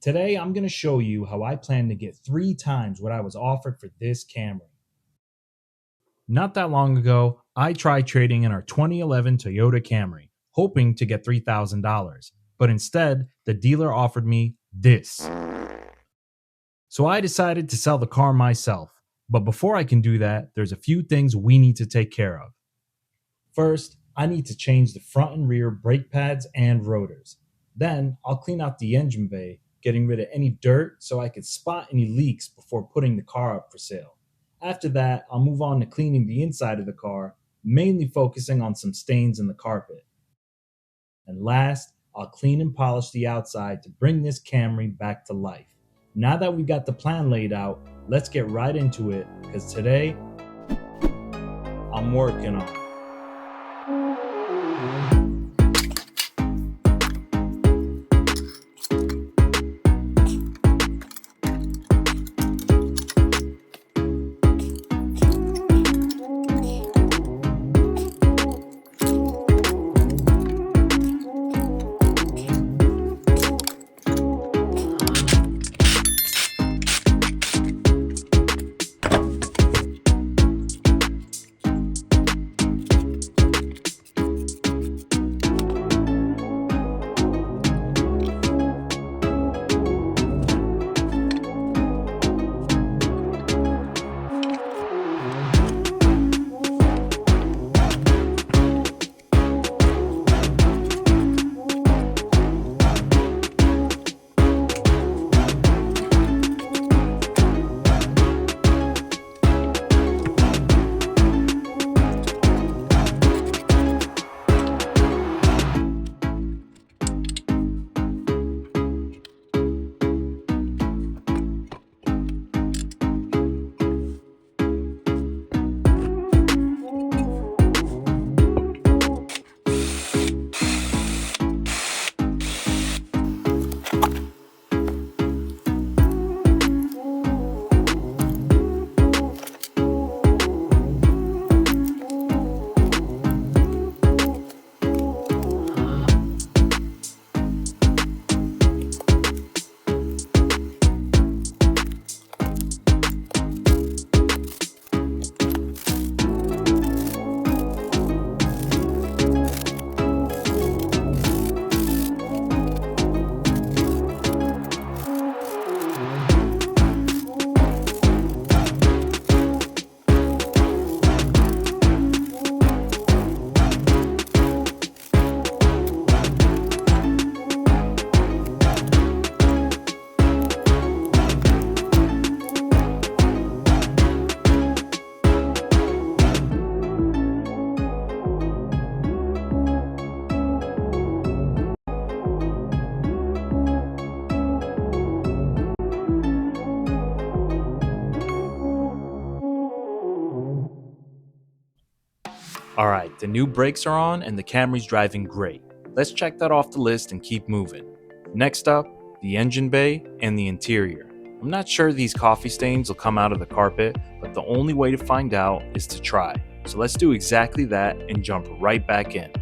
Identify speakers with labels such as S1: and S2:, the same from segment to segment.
S1: Today, I'm going to show you how I plan to get 3 times what I was offered for this Camry. Not that long ago, I tried trading in our 2011 Toyota Camry, hoping to get $3,000, but instead, the dealer offered me this. So I decided to sell the car myself, but before I can do that, there's a few things we need to take care of. First, I need to change the front and rear brake pads and rotors. Then, I'll clean out the engine bay, getting rid of any dirt so I could spot any leaks before putting the car up for sale. After that, I'll move on to cleaning the inside of the car, mainly focusing on some stains in the carpet. And last, I'll clean and polish the outside to bring this Camry back to life. Now that we've got the plan laid out, let's get right into it, because today, I'm working on it. Alright, the new brakes are on and the Camry's driving great. Let's check that off the list and keep moving. Next up, the engine bay and the interior. I'm not sure these coffee stains will come out of the carpet, but the only way to find out is to try. So let's do exactly that and jump right back in.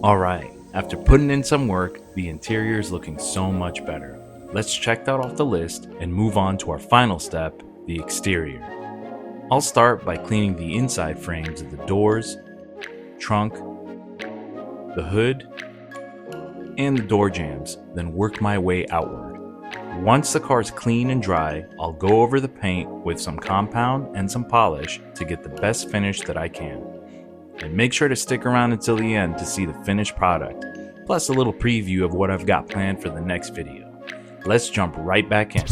S1: Alright, after putting in some work, the interior is looking so much better. Let's check that off the list and move on to our final step, the exterior. I'll start by cleaning the inside frames of the doors, trunk, the hood, and the door jambs, then work my way outward. Once the car is clean and dry, I'll go over the paint with some compound and some polish to get the best finish that I can. And make sure to stick around until the end to see the finished product, plus a little preview of what I've got planned for the next video. Let's jump right back in.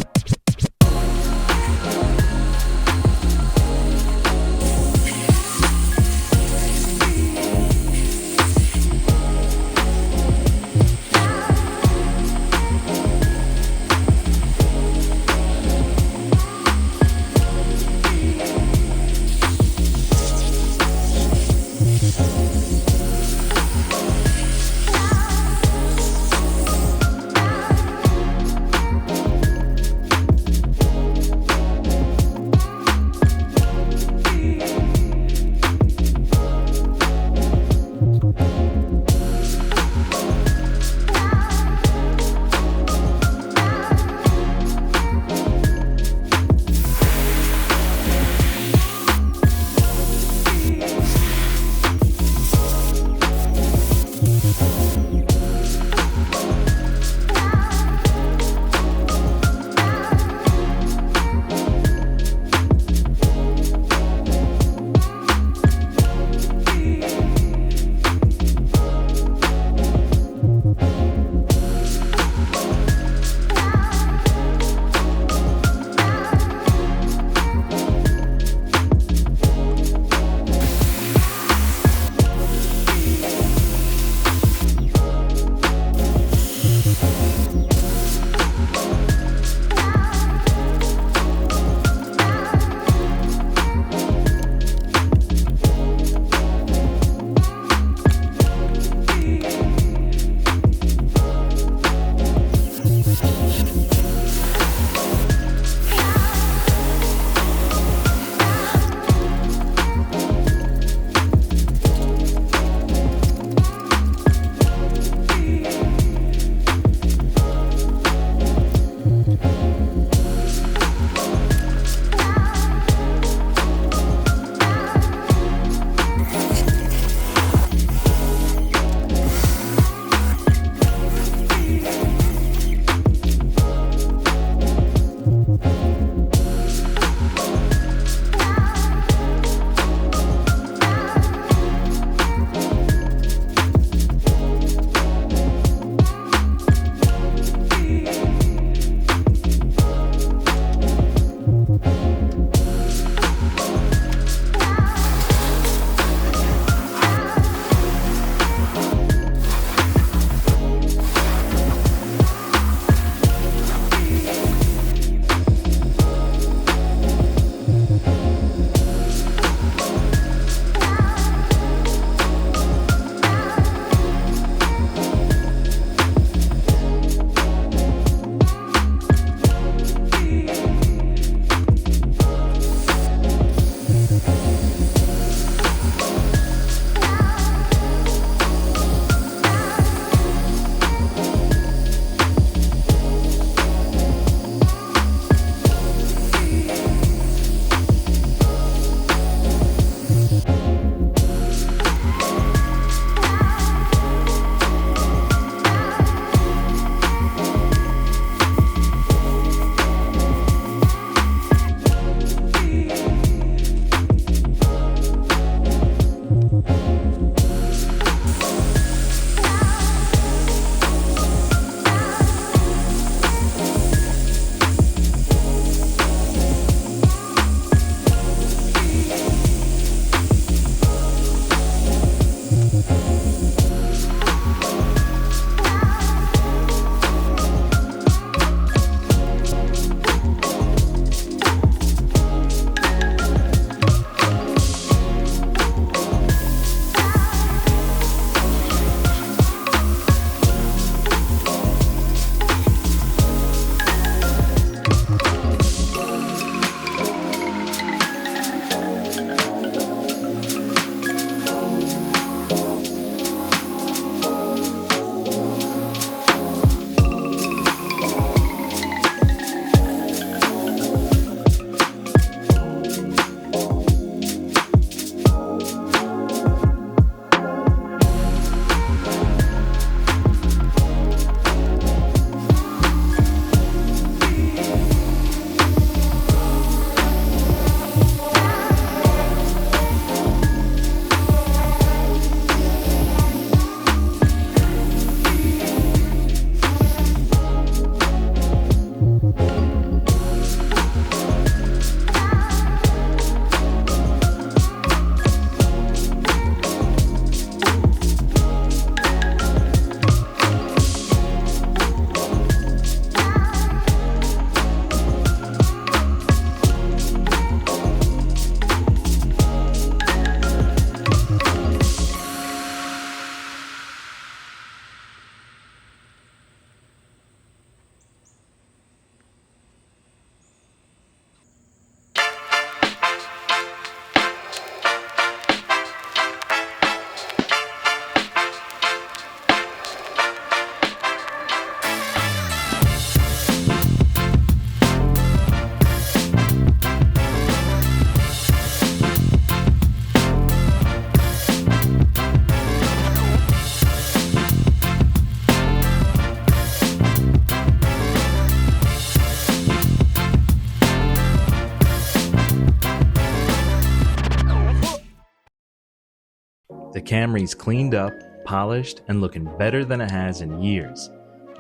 S1: The Camry's cleaned up, polished, and looking better than it has in years.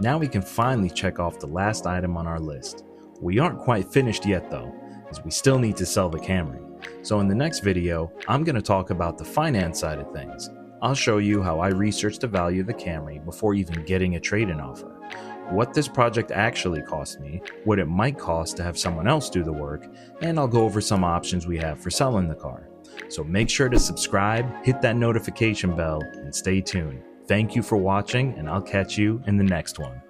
S1: Now we can finally check off the last item on our list. We aren't quite finished yet though, as we still need to sell the Camry. So in the next video, I'm going to talk about the finance side of things. I'll show you how I researched the value of the Camry before even getting a trade-in offer, what this project actually cost me, what it might cost to have someone else do the work, and I'll go over some options we have for selling the car. So make sure to subscribe, hit that notification bell, and stay tuned. Thank you for watching, and I'll catch you in the next one.